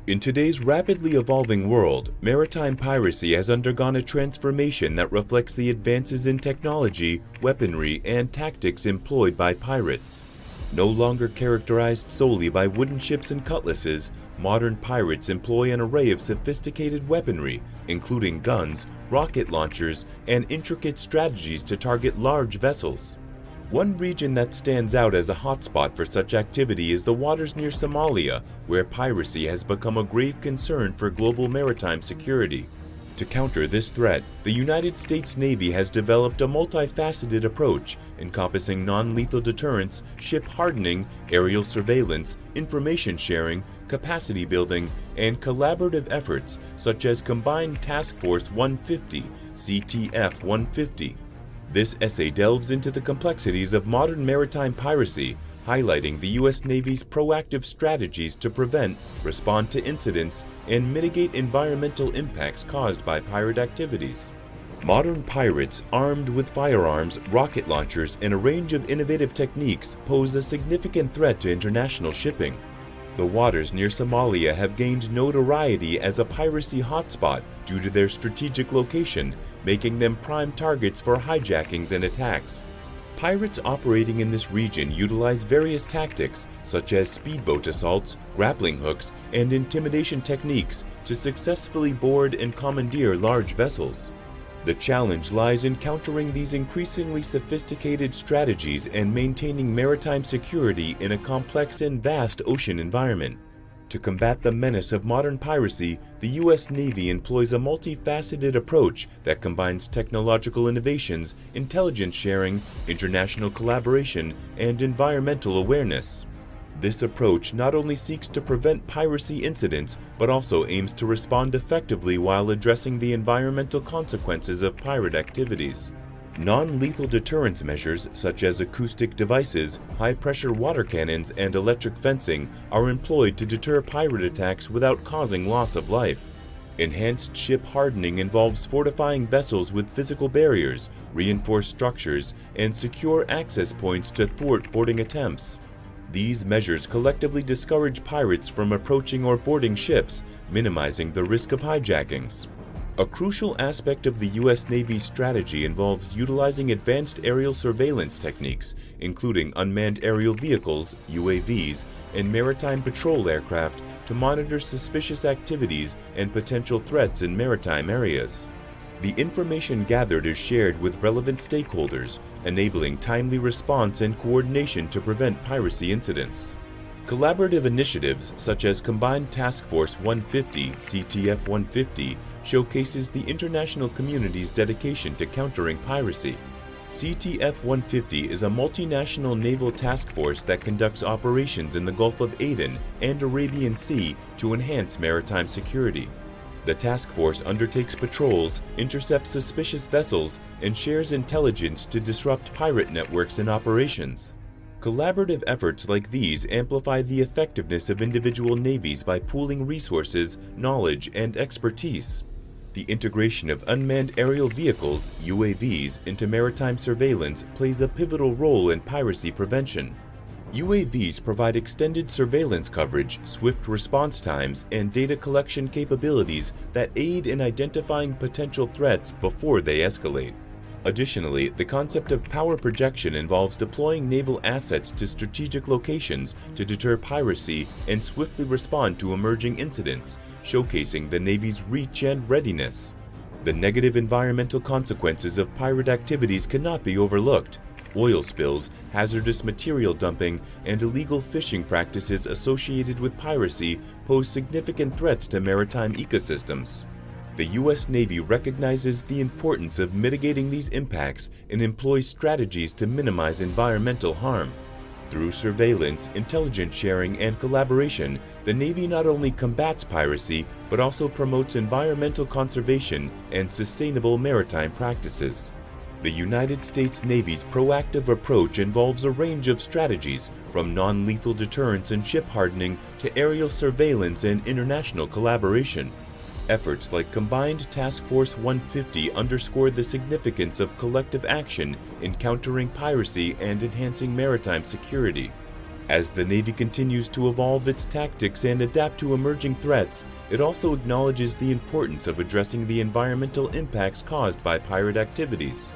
In today's rapidly evolving world, maritime piracy has undergone a transformation that reflects the advances in technology, weaponry, and tactics employed by pirates. No longer characterized solely by wooden ships and cutlasses, modern pirates employ an array of sophisticated weaponry, including guns, rocket launchers, and intricate strategies to target large vessels. One region that stands out as a hotspot for such activity is the waters near Somalia, where piracy has become a grave concern for global maritime security. To counter this threat, the United States Navy has developed a multifaceted approach encompassing non-lethal deterrence, ship hardening, aerial surveillance, information sharing, capacity building, and collaborative efforts such as Combined Task Force 150, CTF 150. This essay delves into the complexities of modern maritime piracy, highlighting the U.S. Navy's proactive strategies to prevent, respond to incidents, and mitigate environmental impacts caused by pirate activities. Modern pirates, armed with firearms, rocket launchers, and a range of innovative techniques, pose a significant threat to international shipping. The waters near Somalia have gained notoriety as a piracy hotspot due to their strategic location, making them prime targets for hijackings and attacks. Pirates operating in this region utilize various tactics, such as speedboat assaults, grappling hooks, and intimidation techniques to successfully board and commandeer large vessels. The challenge lies in countering these increasingly sophisticated strategies and maintaining maritime security in a complex and vast ocean environment. To combat the menace of modern piracy, the U.S. Navy employs a multifaceted approach that combines technological innovations, intelligence sharing, international collaboration, and environmental awareness. This approach not only seeks to prevent piracy incidents, but also aims to respond effectively while addressing the environmental consequences of pirate activities. Non-lethal deterrence measures such as acoustic devices, high-pressure water cannons, and electric fencing are employed to deter pirate attacks without causing loss of life. Enhanced ship hardening involves fortifying vessels with physical barriers, reinforced structures, and secure access points to thwart boarding attempts. These measures collectively discourage pirates from approaching or boarding ships, minimizing the risk of hijackings. A crucial aspect of the U.S. Navy's strategy involves utilizing advanced aerial surveillance techniques, including unmanned aerial vehicles, UAVs, and maritime patrol aircraft to monitor suspicious activities and potential threats in maritime areas. The information gathered is shared with relevant stakeholders, enabling timely response and coordination to prevent piracy incidents. Collaborative initiatives such as Combined Task Force 150, CTF 150, showcases the international community's dedication to countering piracy. CTF 150 is a multinational naval task force that conducts operations in the Gulf of Aden and Arabian Sea to enhance maritime security. The task force undertakes patrols, intercepts suspicious vessels, and shares intelligence to disrupt pirate networks and operations. Collaborative efforts like these amplify the effectiveness of individual navies by pooling resources, knowledge, and expertise. The integration of unmanned aerial vehicles, UAVs, into maritime surveillance plays a pivotal role in piracy prevention. UAVs provide extended surveillance coverage, swift response times, and data collection capabilities that aid in identifying potential threats before they escalate. Additionally, the concept of power projection involves deploying naval assets to strategic locations to deter piracy and swiftly respond to emerging incidents, showcasing the Navy's reach and readiness. The negative environmental consequences of pirate activities cannot be overlooked. Oil spills, hazardous material dumping, and illegal fishing practices associated with piracy pose significant threats to maritime ecosystems. The U.S. Navy recognizes the importance of mitigating these impacts and employs strategies to minimize environmental harm. Through surveillance, intelligence sharing, and collaboration, the Navy not only combats piracy, but also promotes environmental conservation and sustainable maritime practices. The United States Navy's proactive approach involves a range of strategies, from non-lethal deterrence and ship hardening to aerial surveillance and international collaboration. Efforts like Combined Task Force 150 underscore the significance of collective action in countering piracy and enhancing maritime security. As the Navy continues to evolve its tactics and adapt to emerging threats, it also acknowledges the importance of addressing the environmental impacts caused by pirate activities.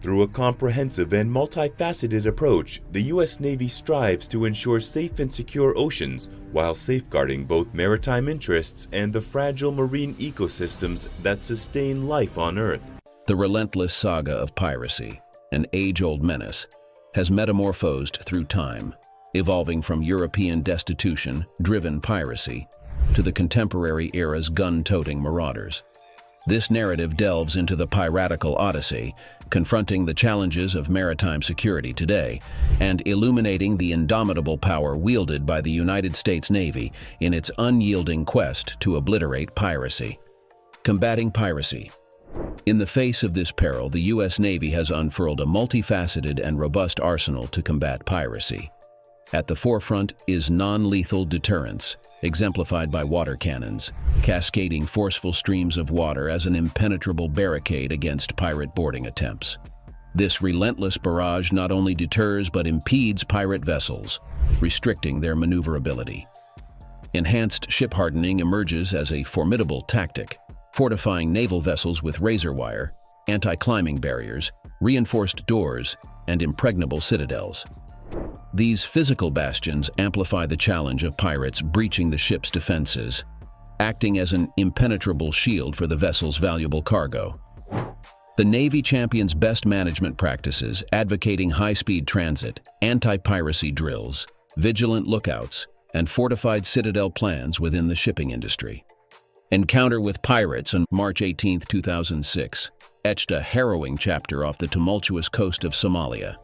Through a comprehensive and multifaceted approach, the U.S. Navy strives to ensure safe and secure oceans while safeguarding both maritime interests and the fragile marine ecosystems that sustain life on Earth. The relentless saga of piracy, an age-old menace, has metamorphosed through time, evolving from European destitution-driven piracy to the contemporary era's gun-toting marauders. This narrative delves into the piratical odyssey, confronting the challenges of maritime security today and illuminating the indomitable power wielded by the United States Navy in its unyielding quest to obliterate piracy. Combating piracy. In the face of this peril, the U.S. Navy has unfurled a multifaceted and robust arsenal to combat piracy. At the forefront is non-lethal deterrence, exemplified by water cannons, cascading forceful streams of water as an impenetrable barricade against pirate boarding attempts. This relentless barrage not only deters but impedes pirate vessels, restricting their maneuverability. Enhanced ship hardening emerges as a formidable tactic, fortifying naval vessels with razor wire, anti-climbing barriers, reinforced doors, and impregnable citadels. These physical bastions amplify the challenge of pirates breaching the ship's defenses, acting as an impenetrable shield for the vessel's valuable cargo. The Navy champions best management practices, advocating high-speed transit, anti-piracy drills, vigilant lookouts, and fortified citadel plans within the shipping industry. Encounter with pirates on March 18, 2006, etched a harrowing chapter off the tumultuous coast of Somalia.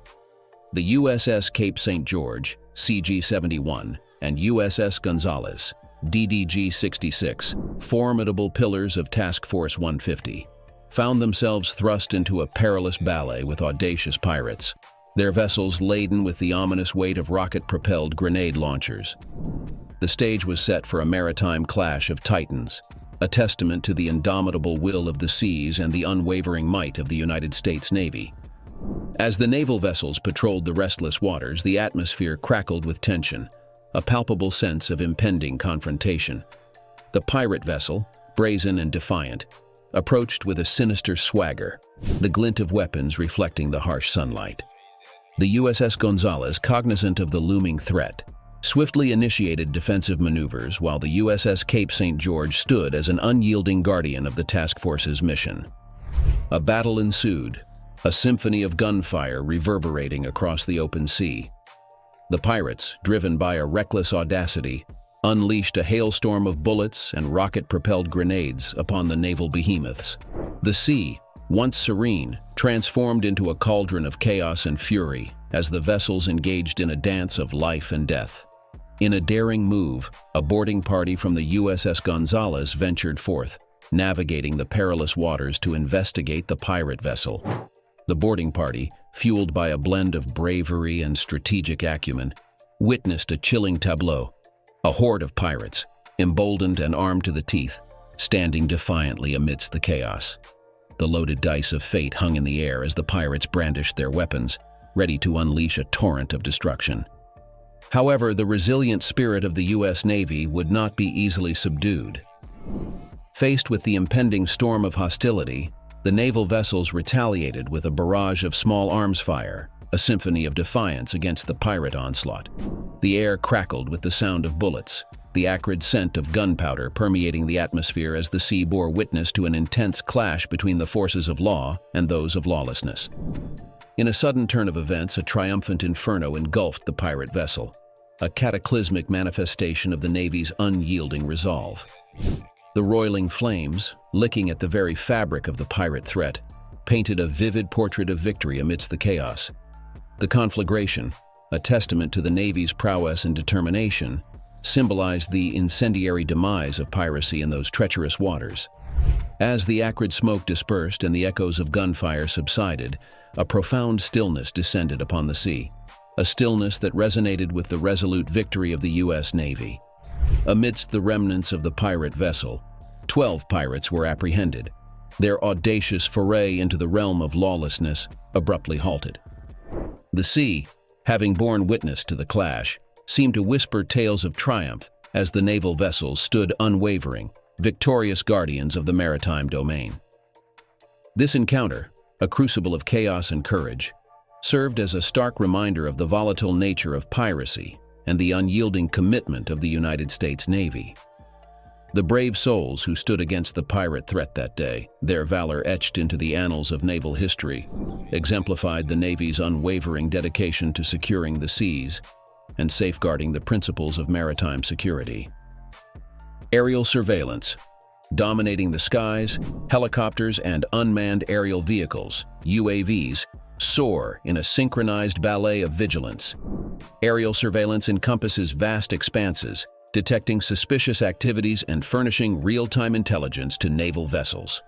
The USS Cape St. George, CG-71, and USS Gonzales, DDG-66, formidable pillars of Task Force 150, found themselves thrust into a perilous ballet with audacious pirates, their vessels laden with the ominous weight of rocket-propelled grenade launchers. The stage was set for a maritime clash of titans, a testament to the indomitable will of the seas and the unwavering might of the United States Navy. As the naval vessels patrolled the restless waters, the atmosphere crackled with tension, a palpable sense of impending confrontation. The pirate vessel, brazen and defiant, approached with a sinister swagger, the glint of weapons reflecting the harsh sunlight. The USS Gonzales, cognizant of the looming threat, swiftly initiated defensive maneuvers while the USS Cape St. George stood as an unyielding guardian of the task force's mission. A battle ensued, a symphony of gunfire reverberating across the open sea. The pirates, driven by a reckless audacity, unleashed a hailstorm of bullets and rocket-propelled grenades upon the naval behemoths. The sea, once serene, transformed into a cauldron of chaos and fury as the vessels engaged in a dance of life and death. In a daring move, a boarding party from the USS Gonzales ventured forth, navigating the perilous waters to investigate the pirate vessel. The boarding party, fueled by a blend of bravery and strategic acumen, witnessed a chilling tableau. A horde of pirates, emboldened and armed to the teeth, standing defiantly amidst the chaos. The loaded dice of fate hung in the air as the pirates brandished their weapons, ready to unleash a torrent of destruction. However, the resilient spirit of the U.S. Navy would not be easily subdued. Faced with the impending storm of hostility, the naval vessels retaliated with a barrage of small arms fire, a symphony of defiance against the pirate onslaught. The air crackled with the sound of bullets, the acrid scent of gunpowder permeating the atmosphere as the sea bore witness to an intense clash between the forces of law and those of lawlessness. In a sudden turn of events, a triumphant inferno engulfed the pirate vessel, a cataclysmic manifestation of the Navy's unyielding resolve. The roiling flames, licking at the very fabric of the pirate threat, painted a vivid portrait of victory amidst the chaos. The conflagration, a testament to the Navy's prowess and determination, symbolized the incendiary demise of piracy in those treacherous waters. As the acrid smoke dispersed and the echoes of gunfire subsided, a profound stillness descended upon the sea, a stillness that resonated with the resolute victory of the U.S. Navy. Amidst the remnants of the pirate vessel, 12 pirates were apprehended, their audacious foray into the realm of lawlessness abruptly halted. The sea, having borne witness to the clash, seemed to whisper tales of triumph as the naval vessels stood unwavering, victorious guardians of the maritime domain. This encounter, a crucible of chaos and courage, served as a stark reminder of the volatile nature of piracy and the unyielding commitment of the United States Navy. The brave souls who stood against the pirate threat that day, their valor etched into the annals of naval history, exemplified the Navy's unwavering dedication to securing the seas and safeguarding the principles of maritime security. Aerial surveillance. Dominating the skies, helicopters and unmanned aerial vehicles, UAVs, soar in a synchronized ballet of vigilance. Aerial surveillance encompasses vast expanses, detecting suspicious activities and furnishing real-time intelligence to naval vessels.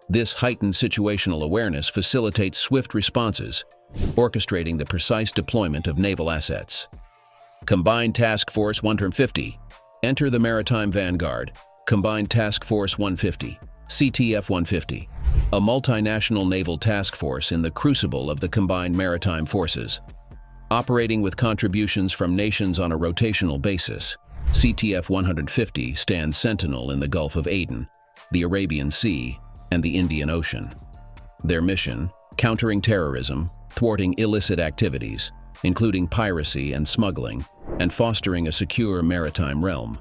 This heightened situational awareness facilitates swift responses, orchestrating the precise deployment of naval assets. Combined Task Force 150. Enter the Maritime Vanguard. Combined Task Force 150, CTF 150, a multinational naval task force in the crucible of the combined maritime forces. Operating with contributions from nations on a rotational basis, CTF 150 stands sentinel in the Gulf of Aden, the Arabian Sea, and the Indian Ocean. Their mission, countering terrorism, thwarting illicit activities, including piracy and smuggling, and fostering a secure maritime realm.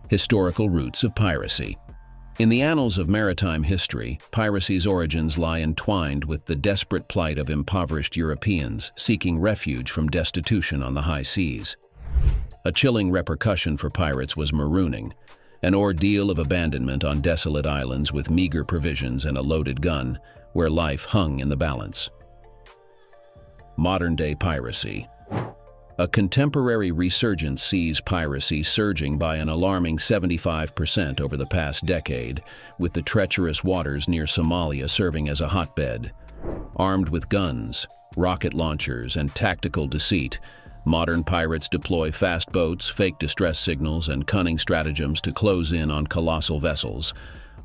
Historical roots of piracy. In the annals of maritime history, piracy's origins lie entwined with the desperate plight of impoverished Europeans seeking refuge from destitution on the high seas. A chilling repercussion for pirates was marooning, an ordeal of abandonment on desolate islands with meager provisions and a loaded gun, where life hung in the balance. Modern-day piracy. A contemporary resurgence sees piracy surging by an alarming 75% over the past decade, with the treacherous waters near Somalia serving as a hotbed. Armed with guns, rocket launchers, and tactical deceit, modern pirates deploy fast boats, fake distress signals, and cunning stratagems to close in on colossal vessels,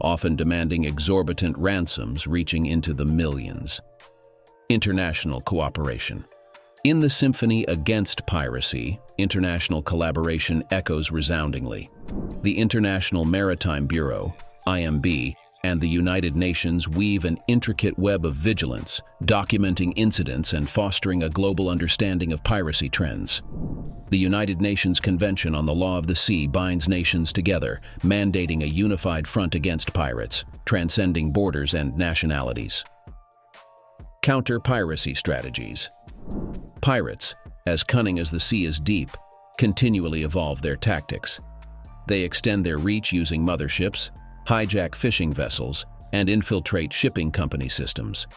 often demanding exorbitant ransoms reaching into the millions. International cooperation. In the symphony against piracy, international collaboration echoes resoundingly. The International Maritime Bureau, IMB, and the United Nations weave an intricate web of vigilance, documenting incidents and fostering a global understanding of piracy trends. The United Nations Convention on the Law of the Sea binds nations together, mandating a unified front against pirates, transcending borders and nationalities. Counter-piracy strategies. Pirates, as cunning as the sea is deep, continually evolve their tactics. They extend their reach using motherships, hijack fishing vessels, and infiltrate shipping company systems.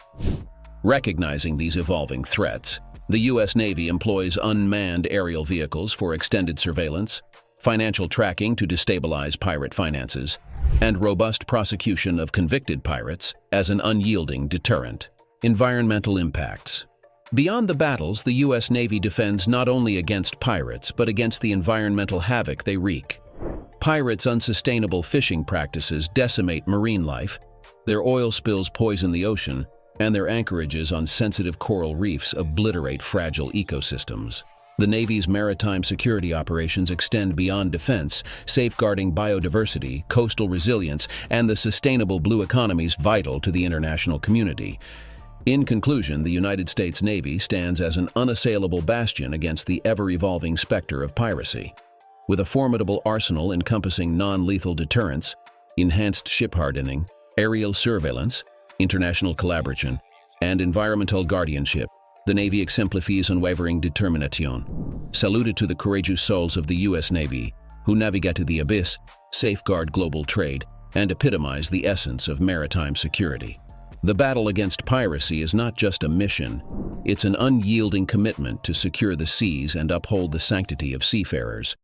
Recognizing these evolving threats, the U.S. Navy employs unmanned aerial vehicles for extended surveillance, financial tracking to destabilize pirate finances, and robust prosecution of convicted pirates as an unyielding deterrent. Environmental impacts. Beyond the battles, the U.S. Navy defends not only against pirates, but against the environmental havoc they wreak. Pirates' unsustainable fishing practices decimate marine life, their oil spills poison the ocean, and their anchorages on sensitive coral reefs obliterate fragile ecosystems. The Navy's maritime security operations extend beyond defense, safeguarding biodiversity, coastal resilience, and the sustainable blue economies vital to the international community. In conclusion, the United States Navy stands as an unassailable bastion against the ever-evolving specter of piracy. With a formidable arsenal encompassing non-lethal deterrence, enhanced ship hardening, aerial surveillance, international collaboration, and environmental guardianship, the Navy exemplifies unwavering determination. Saluted to the courageous souls of the U.S. Navy, who navigated the abyss, safeguard global trade, and epitomize the essence of maritime security. The battle against piracy is not just a mission, it's an unyielding commitment to secure the seas and uphold the sanctity of seafarers.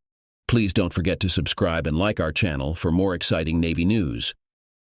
Please don't forget to subscribe and like our channel for more exciting Navy news.